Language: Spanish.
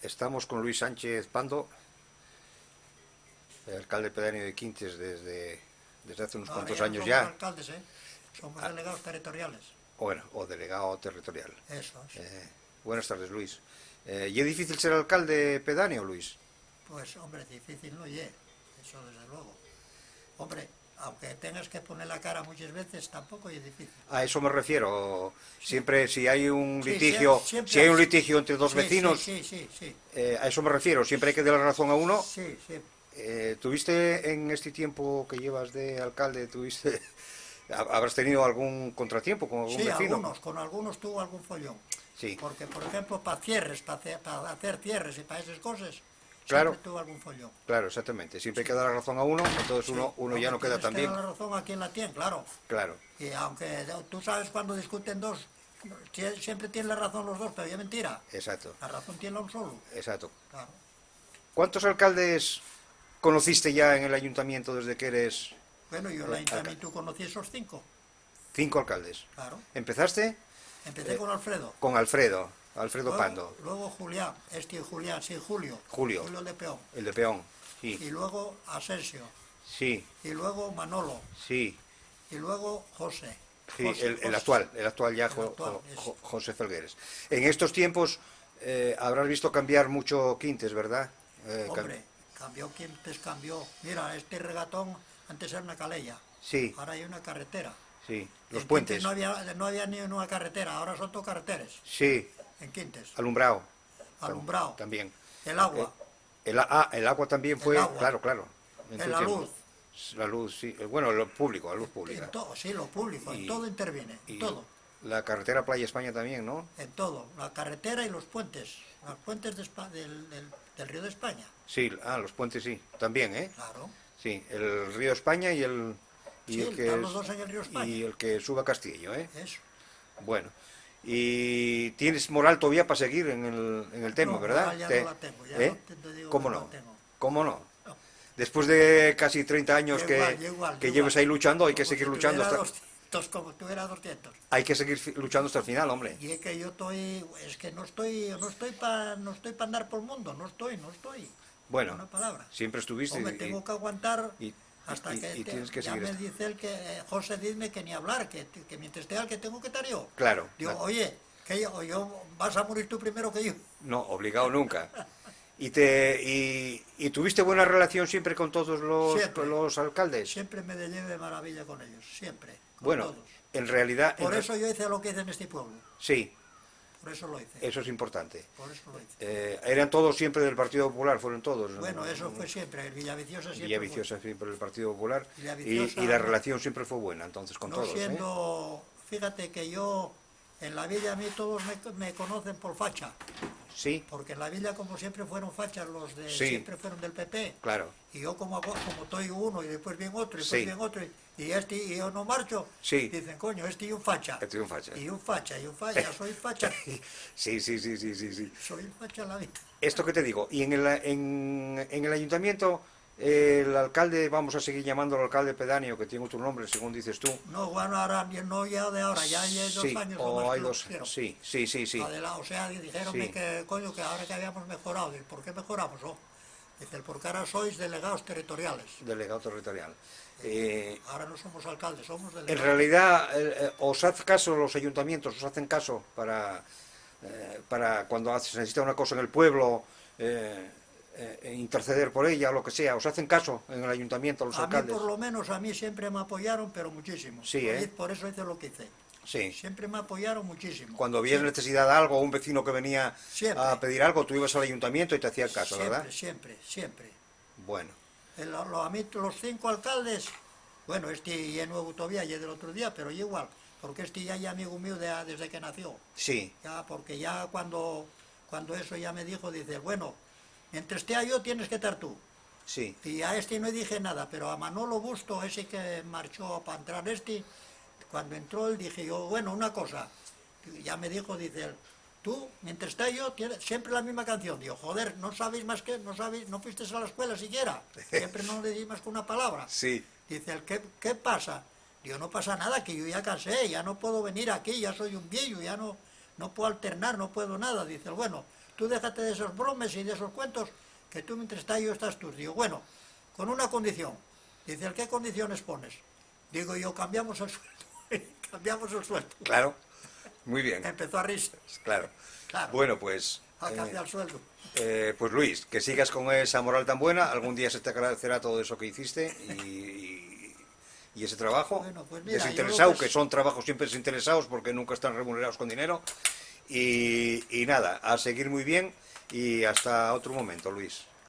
Estamos con Luis Sánchez Pando, el alcalde pedáneo de Quintes desde hace unos cuantos ya no años somos ya. alcaldes, somos delegados territoriales. Bueno, o delegado territorial. Eso es. Buenas tardes, Luis. ¿Y es difícil ser alcalde pedáneo, Luis? Pues, hombre, difícil no es, eso desde luego. Hombre, aunque tengas que poner la cara muchas veces, tampoco es difícil. A eso me refiero. Siempre, si hay un Sí, litigio, siempre si hay un es. litigio entre dos Sí, vecinos, sí. a eso me refiero. Siempre hay que dar la razón a uno. Sí. ¿Tuviste en este tiempo que llevas de alcalde, habrás tenido algún contratiempo con algún Sí, vecino? con algunos tuvo algún follón. Sí. Porque, por ejemplo, para hacer cierres y para esas cosas, Claro. siempre tuvo algún follón. Claro, exactamente. Siempre hay que dar la razón a uno, entonces Sí, uno ya no queda tan bien. Tienes que dar la razón a quien la tiene, claro. Claro, Y aunque tú sabes cuando discuten dos, siempre tienen la razón los dos, pero es mentira. exacto, La razón tiene un solo. exacto. Claro. ¿Cuántos alcaldes conociste ya en el ayuntamiento desde que eres Bueno, yo en el ayuntamiento conocí esos 5, 5 alcaldes? claro. ¿Empezaste? Empecé con Alfredo. Con Alfredo Pando, Luego Julián, Julio. Julio, Julio de Peón. el de Peón. Sí, Y luego Asensio. sí, Y luego Manolo. sí. Y luego José. Sí, José, el actual ya, es. José Felgueres. En estos tiempos habrás visto cambiar mucho Quintes, ¿verdad? Hombre, cambió. Mira, este regatón antes era una calella. Sí, Ahora hay una carretera. sí. Los En puentes. Quintes no había ni una carretera, ahora son dos carreteras. Sí, En Quintes. alumbrado. Alumbrado. También. El agua. El agua también fue, agua. claro. En tu La tiempo. luz. La luz, sí. Bueno, lo público, la luz pública. En todo, sí, lo público, en Y- todo interviene, en Y todo. la carretera Playa España también, ¿no? En todo. La carretera y los puentes del Río de España. Sí, los puentes sí, también, ¿eh? Claro. Sí, el río España y Sí, el que están los dos en el río España. y el que suba a Castillo, ¿eh? Eso. Bueno, y tienes moral todavía para seguir en el tema, No, ¿verdad? moral ya no la tengo, ya no te digo ¿Cómo que no? no la tengo. ¿Cómo no? No. Después de casi 30 años Igual, que lleves ahí luchando, hay que Como seguir si luchando tuviera hasta, 200, como tuviera 200. hay que seguir luchando hasta el final, hombre. Y es que es que no estoy para andar por el mundo, no estoy. Bueno, Una palabra. siempre estuviste Hombre, tengo que aguantar y- hasta y que tienes que ya seguir me esto. dice José, dime que ni hablar, que mientras esté al que tengo que estar yo. Claro. Digo, oye, que yo vas a morir tú primero que yo. No, obligado nunca. ¿Y tuviste buena relación siempre con todos Siempre. los alcaldes? Siempre me llevo de maravilla con ellos, siempre, con Bueno, todos. en realidad... Por eso yo hice lo que hice en este pueblo, Sí, por eso lo hice, eso es importante. por eso lo hice. Eran todos siempre del Partido Popular, fueron todos. ¿no? Bueno, eso fue siempre, el Villaviciosa siempre Villaviciosa siempre del Partido Popular. Villaviciosa, Y la relación siempre fue buena, entonces, con no todos. siendo, fíjate que yo, en la villa a mí todos me conocen por facha, Sí, porque en la villa como siempre fueron fachas, los de Sí. siempre fueron del PP, claro. y yo como estoy uno y después viene otro, y después Sí. viene otro, y yo no marcho, Sí. dicen, coño, este y un facha, Este y un facha. ya soy facha, Sí. soy facha en la vida. Esto que te digo, y en el ayuntamiento, el alcalde, vamos a seguir llamándolo alcalde pedáneo, que tiene otro nombre, según dices tú. No, bueno, ahora no ya de ahora, ya hay 2 Sí, años o más hay que lo dos. pusieron. Sí. O sea, dijeronme Sí. que, coño, que ahora que habíamos mejorado. Dice, ¿por qué mejoramos? Oh, dice, porque ahora sois delegados territoriales. Delegado territorial. Ahora no somos alcaldes, somos En delegados. realidad, os hacen caso los ayuntamientos, os hacen caso para cuando se necesita una cosa en el pueblo, interceder por ella o lo que sea, os hacen caso en el ayuntamiento los A mí, alcaldes. por lo menos, a mí siempre me apoyaron, pero muchísimo. Sí, ¿eh? Por eso hice lo que hice. Sí. Siempre me apoyaron muchísimo. Cuando había Siempre, necesidad de algo, un vecino que venía Siempre. a pedir algo, tú ibas al ayuntamiento y te hacía caso, ¿verdad? Siempre. Bueno, A mí los 5 alcaldes, bueno, este ya es nuevo todavía, ya del otro día, pero igual, porque este ya es amigo mío desde que nació. sí, Ya, porque ya cuando eso ya me dijo, dice, bueno, mientras esté yo tienes que estar tú. sí, Y a este no dije nada, pero a Manolo Busto, ese que marchó para entrar cuando entró él dije yo, bueno, una cosa, ya me dijo, dice él, tú, mientras esté yo, tienes siempre la misma canción. Digo, joder, no sabéis más que, no fuiste a la escuela siquiera, siempre no le di más que una palabra. sí. Dice él, ¿qué pasa? Digo, no pasa nada, que yo ya cansé, ya no puedo venir aquí, ya soy un viejo, ya no no puedo alternar, no puedo nada. Dice, bueno, tú déjate de esos bromes y de esos cuentos, que tú mientras tallo estás tú. Digo, bueno, con una condición. Dice, ¿qué condiciones pones? Digo yo, cambiamos el sueldo. Cambiamos el sueldo. Claro, muy bien. Empezó a reírse. Claro. Claro. Bueno, pues... A cambiar el sueldo. Pues Luis, que sigas con esa moral tan buena, algún día se te agradecerá todo eso que hiciste y ese trabajo Bueno, pues mira, desinteresado, yo que son trabajos siempre desinteresados porque nunca están remunerados con dinero. Y nada, a seguir muy bien y hasta otro momento, Luis.